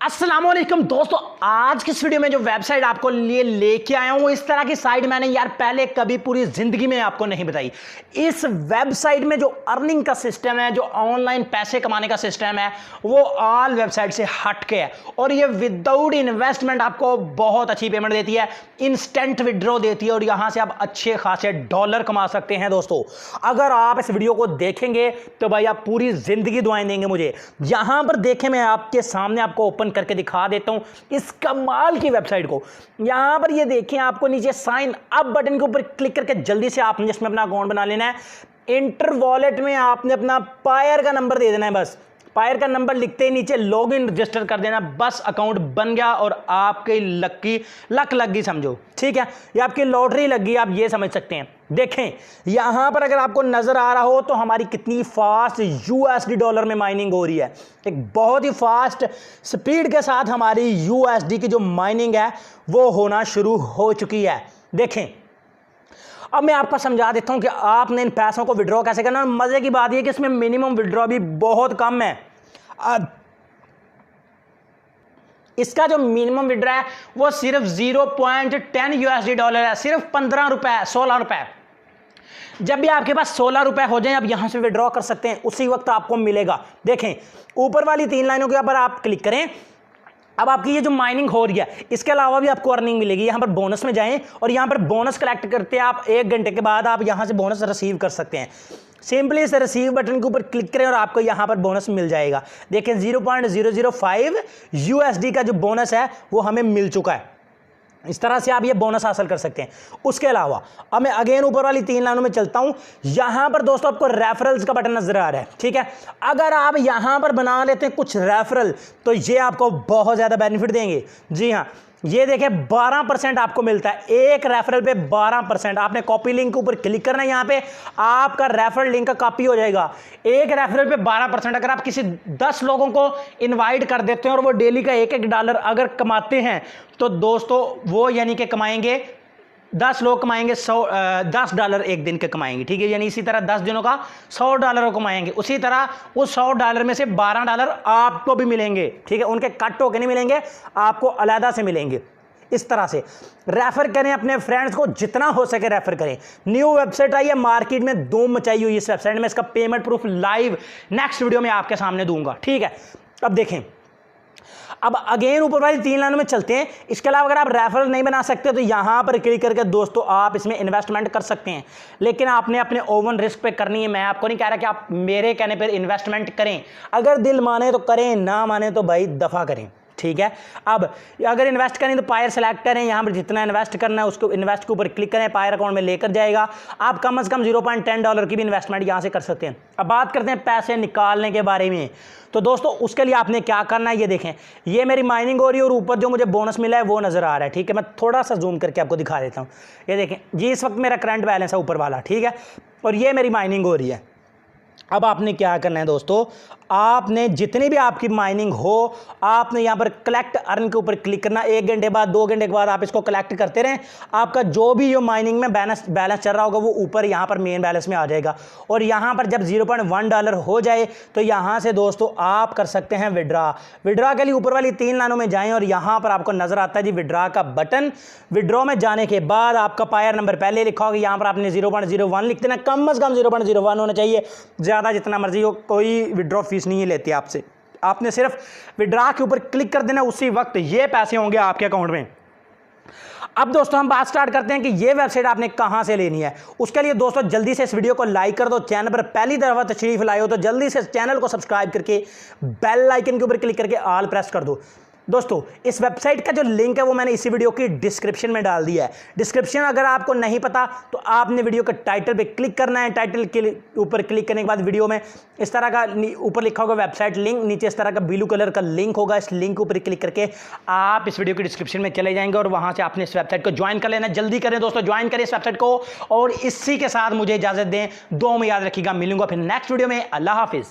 अस्सलामुअलैकुम दोस्तों, आज की इस वीडियो में जो वेबसाइट आपको लिए लेके आया हूं, इस तरह की साइट मैंने यार पहले कभी पूरी जिंदगी में आपको नहीं बताई। इस वेबसाइट में जो अर्निंग का सिस्टम है, जो ऑनलाइन पैसे कमाने का सिस्टम है, वो ऑल वेबसाइट से हट के है और ये विदाउट इन्वेस्टमेंट आपको बहुत अच्छी पेमेंट देती है, इंस्टेंट विड्रॉ देती है और यहां से आप अच्छे खासे डॉलर कमा सकते हैं। दोस्तों, अगर आप इस वीडियो को देखेंगे तो भाई आप पूरी जिंदगी दुआएं देंगे मुझे। यहां पर देखें, मैं आपके सामने आपको ओपन करके दिखा देता हूं इस कमाल की वेबसाइट को। यहां पर ये देखें, आपको नीचे साइन अप बटन के ऊपर क्लिक करके जल्दी से आपने इसमें अपना अकाउंट बना लेना है। इंटर वॉलेट में आपने अपना पायर का नंबर दे देना है, बस पायर का नंबर लिखते ही नीचे लॉग इन रजिस्टर कर देना, बस अकाउंट बन गया और आपकी लक लग गई समझो। ठीक है, ये आपकी लॉटरी लग गई, आप ये समझ सकते हैं। देखें यहां पर अगर आपको नजर आ रहा हो तो हमारी कितनी फास्ट यूएसडी डॉलर में माइनिंग हो रही है। एक बहुत ही फास्ट स्पीड के साथ हमारी यूएसडी की जो माइनिंग है वो होना शुरू हो चुकी है। देखें, अब मैं आपको समझा देता हूं कि आपने इन पैसों को विड्रॉ कैसे करना है। मजे की बात यह कि इसमें मिनिमम विड्रॉ भी बहुत कम है। इसका जो मिनिमम विड्रॉ है वो सिर्फ 0.10 यूएसडी डॉलर है, सिर्फ 15 रुपए, 16 रुपए। जब भी आपके पास 16 रुपए हो जाए, आप यहां से विड्रॉ कर सकते हैं, उसी वक्त आपको मिलेगा। देखें ऊपर वाली 3 लाइनों के ऊपर आप क्लिक करें, अब आपकी ये जो माइनिंग हो रही है इसके अलावा भी आपको अर्निंग मिलेगी। यहां पर बोनस में जाएं और यहां पर बोनस कलेक्ट करते हैं आप 1 घंटे के बाद आप यहां से बोनस रिसीव कर सकते हैं। सिंपली इस रिसीव बटन के ऊपर क्लिक करें और आपको यहां पर बोनस मिल जाएगा। देखें 0.005 यूएसडी का जो बोनस है वो हमें मिल चुका है। इस तरह से आप ये बोनस हासिल कर सकते हैं। उसके अलावा अब मैं अगेन ऊपर वाली 3 लाइनों में चलता हूं। यहां पर दोस्तों आपको रेफरल्स का बटन नजर आ रहा है। ठीक है, अगर आप यहां पर बना लेते हैं कुछ रेफरल तो ये आपको बहुत ज्यादा बेनिफिट देंगे। जी हां, ये देखें 12% आपको मिलता है एक रेफरल पे 12%। आपने कॉपी लिंक के ऊपर क्लिक करना है, यहां पे आपका रेफरल लिंक का कॉपी हो जाएगा। एक रेफरल पे 12%। अगर आप किसी 10 लोगों को इनवाइट कर देते हैं और वो डेली का $1 अगर कमाते हैं तो दोस्तों वो यानी कि कमाएंगे 10 लोग कमाएंगे $10 एक दिन के कमाएंगे। ठीक है, यानी इसी तरह 10 दिनों का $100 कमाएंगे। उसी तरह उस $100 में से $12 आपको भी मिलेंगे। ठीक है, उनके कट होके नहीं मिलेंगे, आपको अलग से मिलेंगे। इस तरह से रेफर करें, अपने फ्रेंड्स को जितना हो सके रेफर करें। न्यू वेबसाइट आई है, मार्केट में धूम मचाई हुई इस वेबसाइट में। इसका payment proof live next video में आपके सामने दूंगा। ठीक है, अब देखें, अब अगेन ऊपर वाली 3 लाइनों में चलते हैं। इसके अलावा अगर आप रेफरल नहीं बना सकते तो यहां पर क्लिक करके दोस्तों आप इसमें इन्वेस्टमेंट कर सकते हैं, लेकिन आपने अपने ओवन रिस्क पे करनी है। मैं आपको नहीं कह रहा कि आप मेरे कहने पर इन्वेस्टमेंट करें, अगर दिल माने तो करें, ना माने तो भाई दफा करें। ठीक है, अब अगर इन्वेस्ट करें तो पायर सेलेक्ट करें, यहां पर जितना इन्वेस्ट करना है उसको इन्वेस्ट के ऊपर क्लिक करें, पायर अकाउंट में लेकर जाएगा। आप कम से कम $0.10 की भी इन्वेस्टमेंट यहां से कर सकते हैं। अब बात करते हैं पैसे निकालने के बारे में। तो दोस्तों उसके लिए आपने क्या करना है, ये देखें, ये मेरी माइनिंग हो रही है और ऊपर जो मुझे बोनस मिला है वो नजर आ रहा है। ठीक है, मैं थोड़ा सा जूम करके आपको दिखा देता हूँ। ये देखें जी, इस वक्त मेरा करंट बैलेंस है ऊपर वाला। ठीक है, और ये मेरी माइनिंग हो रही है। अब आपने क्या करना है दोस्तों, आपने जितनी भी आपकी माइनिंग हो आपने यहां पर कलेक्ट अर्न के ऊपर क्लिक करना। 1 घंटे बाद 2 घंटे के बाद आप इसको कलेक्ट करते रहें, आपका जो भी ये माइनिंग में बैलेंस चल रहा होगा वो ऊपर यहां पर मेन बैलेंस में आ जाएगा। और यहां पर जब $0.1 हो जाए तो यहां से दोस्तों आप कर सकते हैं विड्रॉ के लिए ऊपर वाली 3 लाइनों में जाएं और यहां पर आपको नजर आता है जी विड्रॉ का बटन। विड्रॉ में जाने के बाद आपका पायर नंबर पहले लिखा होगा, यहां पर आपने 0.01 लिख देना। कम से कम 0.01 होना चाहिए, ज्यादा जितना मर्जी हो, कोई विड्रॉ फीस नहीं लेती आपसे। आपने सिर्फ विड्रॉ के ऊपर क्लिक कर देना, उसी वक्त ये पैसे होंगे आपके अकाउंट में। अब दोस्तों हम बात स्टार्ट करते हैं कि ये वेबसाइट आपने कहां से लेनी है। उसके लिए दोस्तों जल्दी से इस वीडियो को लाइक कर दो। चैनल पर पहली दफा तशरीफ लाए हो तो जल्दी से चैनल को सब्सक्राइब करके बेल आइकन के ऊपर क्लिक करके ऑल प्रेस कर दो। दोस्तों इस वेबसाइट का जो लिंक है वो मैंने इसी वीडियो की डिस्क्रिप्शन में डाल दिया है। डिस्क्रिप्शन अगर आपको नहीं पता तो आपने वीडियो के टाइटल पे क्लिक करना है। टाइटल के ऊपर क्लिक करने के बाद वीडियो में इस तरह का ऊपर लिखा होगा वेबसाइट लिंक, नीचे इस तरह का ब्लू कलर का लिंक होगा। इस लिंक के ऊपर क्लिक करके आप इस वीडियो की डिस्क्रिप्शन में चले जाएंगे और वहां से आपने इस वेबसाइट को ज्वाइन कर लेना। जल्दी करें दोस्तों, ज्वाइन करें इस वेबसाइट को और इसी के साथ मुझे इजाजत दें। दो में याद रखिएगा, मिलूंगा फिर नेक्स्ट वीडियो में। अल्लाह हाफिज।